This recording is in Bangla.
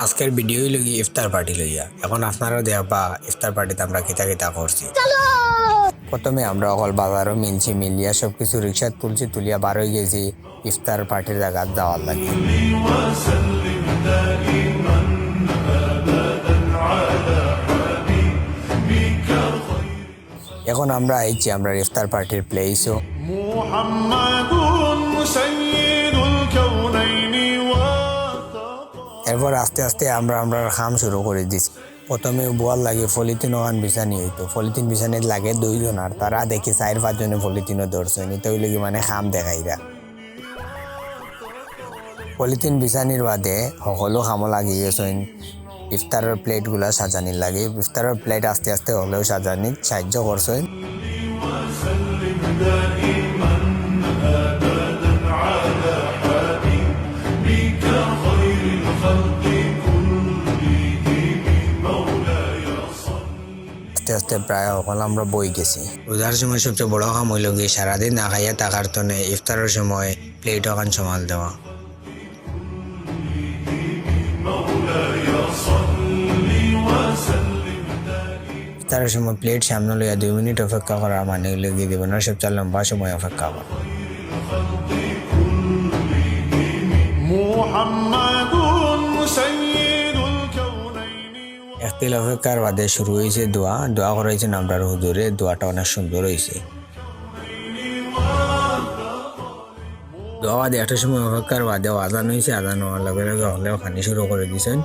আজকের ভিডিওই লগি ইফতার পার্টি লইয়া। এখন আপনারাও দেখবা ইফতার পার্টিতে আমরা কিতা কিতা করছি। প্রথমে আমরা অকল বাজারও মিলছি, মিলিয়া সবকিছু রিক্সা তুলিয়া বার হয়ে গেছি ইফতার পার্টির জায়গা যাওয়ার লাগে। এখন আমরা আইছি আমরা ইফতার পার্টির প্লেসও। এরপর আস্তে আস্তে আমরা খাম শুরু করে দিছি। প্রথমে বুয়ার লাগে পলিথিন ওখান বিছানি হইতো, পলিথিন বিছানি লাগে 2 জন, আর তারা দেখি 4-5 জনে পলিথিনও ধরছেনি, তো ওই লগে মানে খাম দেখাইরা। পলিথিন বিছানির বাদে সকলো খামো লাগি গেছেন ইফতারের প্লেটগুলা সাজানির লাগে। ইফতারের প্লেট আস্তে আস্তে হলেও সাজানির সাহায্য করছেন। আস্তে আস্তে প্রায় সকল আমরা বই গেছি। রোজার সময় সবচেয়ে বড় কাম হইল গিয়ে সারাদিন না খাইয়া থাকার তনে ইফতারের সময় প্লেট ওখান সমাল দেওয়া। ইফতারের সময় প্লেট সামনে লইয়া 2 মিনিট অপেক্ষা করা মানে লেগে দিব না, সবচেয়ে লম্বা সময় অপেক্ষা করা। একদিন অপেক্ষার বাদে শুরু হয়েছে দোয়া করাইছেন আমরা হুজুরে। দোয়াটা অনেক সুন্দর হয়েছে। দোয়া বাদে একটা সময় অপেক্ষার বাদে আজান হয়েছে। আজান হওয়ার লগে লগে হলেও খানি শুরু করে দিয়েছেন।